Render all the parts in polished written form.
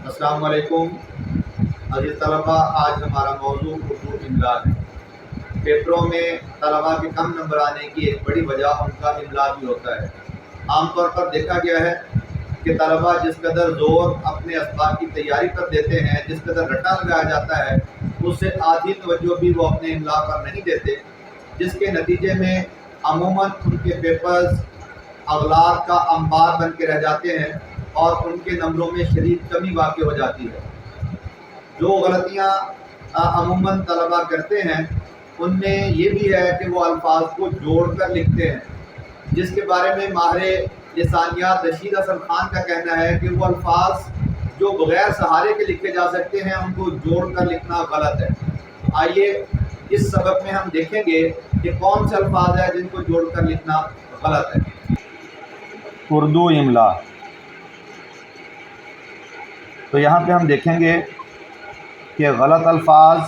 السلام علیکم عزیز طلباء، آج ہمارا موضوع اردو املا ہے۔ پیپروں میں طلباء کے کم نمبر آنے کی ایک بڑی وجہ ان کا املا بھی ہوتا ہے۔ عام طور پر دیکھا گیا ہے کہ طلباء جس قدر زور اپنے اسباق کی تیاری پر دیتے ہیں، جس قدر رٹا لگایا جاتا ہے، اس سے آدھی توجہ بھی وہ اپنے املا پر نہیں دیتے، جس کے نتیجے میں عموماً ان کے پیپرز اغلاط کا انبار بن کے رہ جاتے ہیں اور ان کے نمبروں میں شدید کمی واقع ہو جاتی ہے۔ جو غلطیاں عموماً طلباء کرتے ہیں ان میں یہ بھی ہے کہ وہ الفاظ کو جوڑ کر لکھتے ہیں، جس کے بارے میں ماہر لسانیات رشید حسن خان کا کہنا ہے کہ وہ الفاظ جو بغیر سہارے کے لکھے جا سکتے ہیں ان کو جوڑ کر لکھنا غلط ہے۔ آئیے اس سبق میں ہم دیکھیں گے کہ کون سے الفاظ ہیں جن کو جوڑ کر لکھنا غلط ہے۔ اردو املا، تو یہاں پہ ہم دیکھیں گے کہ غلط الفاظ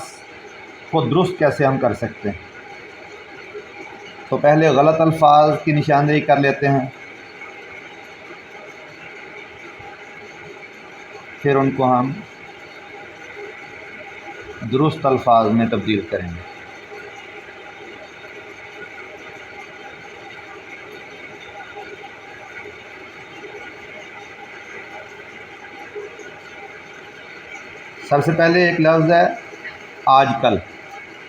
کو درست کیسے ہم کر سکتے ہیں۔ تو پہلے غلط الفاظ کی نشاندہی کر لیتے ہیں، پھر ان کو ہم درست الفاظ میں تبدیل کریں گے۔ سب سے پہلے ایک لفظ ہے آج کل،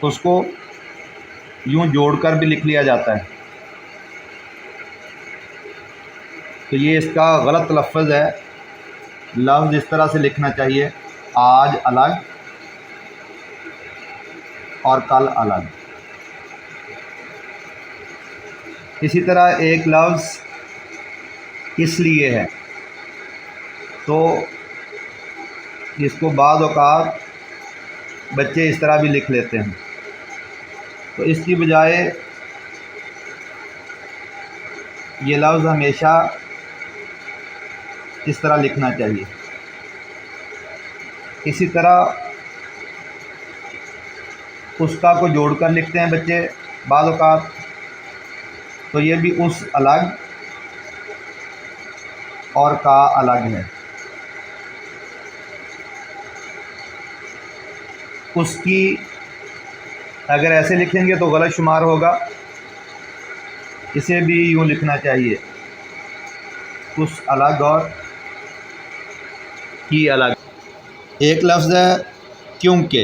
اس کو یوں جوڑ کر بھی لکھ لیا جاتا ہے، تو یہ اس کا غلط تلفظ ہے۔ لفظ اس طرح سے لکھنا چاہیے، آج الگ اور کل الگ۔ اسی طرح ایک لفظ اس لیے ہے، تو اس کو بعض اوقات بچے اس طرح بھی لکھ لیتے ہیں، تو اس کی بجائے یہ لفظ ہمیشہ اس طرح لکھنا چاہیے۔ اسی طرح اس کا کو جوڑ کر لکھتے ہیں بچے بعض اوقات، تو یہ بھی اس الگ اور کا الگ ہے۔ اس کی اگر ایسے لکھیں گے تو غلط شمار ہوگا، اسے بھی یوں لکھنا چاہیے، اس الگ اور کی الگ۔ ایک لفظ ہے کیونکہ،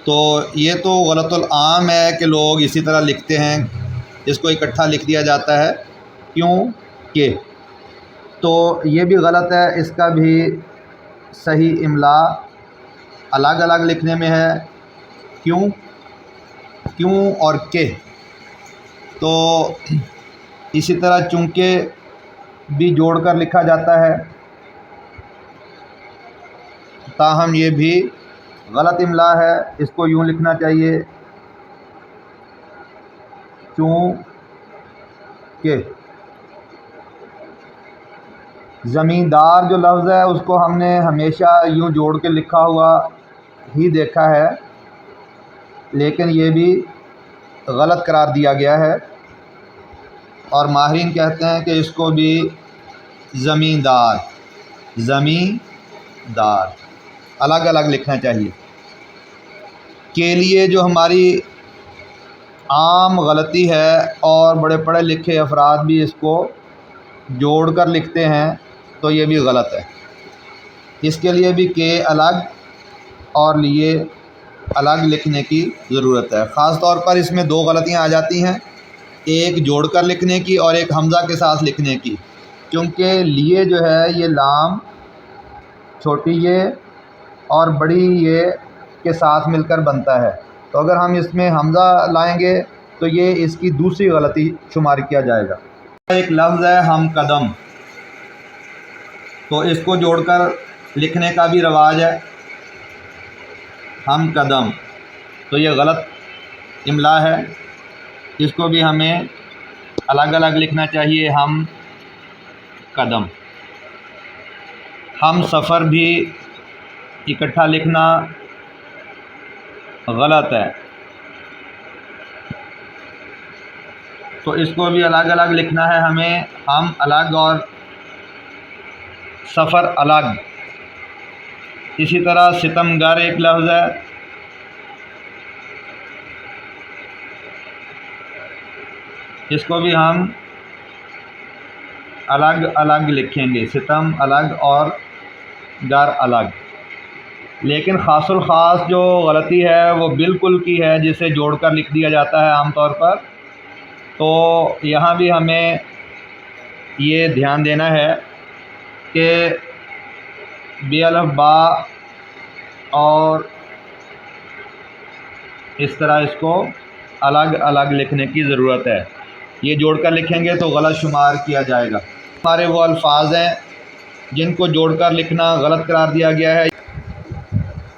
تو یہ تو غلط العام ہے کہ لوگ اسی طرح لکھتے ہیں، اس کو اکٹھا لکھ دیا جاتا ہے کیوں کہ، تو یہ بھی غلط ہے۔ اس کا بھی صحیح املا الگ الگ لکھنے میں ہے، کیوں اور کہ۔ تو اسی طرح چونکہ بھی جوڑ کر لکھا جاتا ہے، تاہم یہ بھی غلط املا ہے، اس کو یوں لکھنا چاہیے چونکہ۔ زمیندار جو لفظ ہے اس کو ہم نے ہمیشہ یوں جوڑ کے لکھا ہوا ہی دیکھا ہے، لیکن یہ بھی غلط قرار دیا گیا ہے، اور ماہرین کہتے ہیں کہ اس کو بھی زمیندار الگ الگ لکھنا چاہیے۔ کے لیے جو ہماری عام غلطی ہے، اور بڑے پڑھے لکھے افراد بھی اس کو جوڑ کر لکھتے ہیں، تو یہ بھی غلط ہے۔ اس کے لیے بھی کے الگ اور لیے الگ لکھنے کی ضرورت ہے۔ خاص طور پر اس میں دو غلطیاں آ جاتی ہیں، ایک جوڑ کر لکھنے کی اور ایک حمزہ کے ساتھ لکھنے کی، کیونکہ لیے جو ہے یہ لام چھوٹی یہ اور بڑی یہ کے ساتھ مل کر بنتا ہے، تو اگر ہم اس میں حمزہ لائیں گے تو یہ اس کی دوسری غلطی شمار کیا جائے گا۔ ایک لفظ ہے ہم قدم، تو اس کو جوڑ کر لکھنے کا بھی رواج ہے، ہم قدم، تو یہ غلط املا ہے، اس کو بھی ہمیں الگ الگ لکھنا چاہیے، ہم قدم۔ ہم سفر بھی اکٹھا لکھنا غلط ہے، تو اس کو بھی الگ الگ لکھنا ہے ہمیں، ہم الگ اور سفر الگ۔ اسی طرح ستمگر ایک لفظ ہے، اس کو بھی ہم الگ الگ لکھیں گے، ستم الگ اور گر الگ۔ لیکن خاص الخاص جو غلطی ہے وہ بالکل کی ہے، جسے جوڑ کر لکھ دیا جاتا ہے عام طور پر، تو یہاں بھی ہمیں یہ دھیان دینا ہے کہ بے الف با اور اس طرح اس کو الگ الگ لکھنے کی ضرورت ہے۔ یہ جوڑ کر لکھیں گے تو غلط شمار کیا جائے گا۔ ہمارے وہ الفاظ ہیں جن کو جوڑ کر لکھنا غلط قرار دیا گیا ہے۔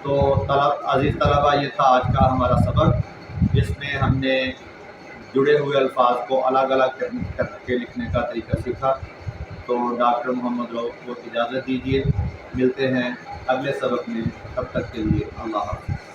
تو عزیز طلبہ، یہ تھا آج کا ہمارا سبق، جس میں ہم نے جڑے ہوئے الفاظ کو الگ الگ کر کے لکھنے کا طریقہ سیکھا۔ تو ڈاکٹر محمد رؤف کو اجازت دیجیے، ملتے ہیں اگلے سبق میں، تب تک کے لیے اللہ حافظ۔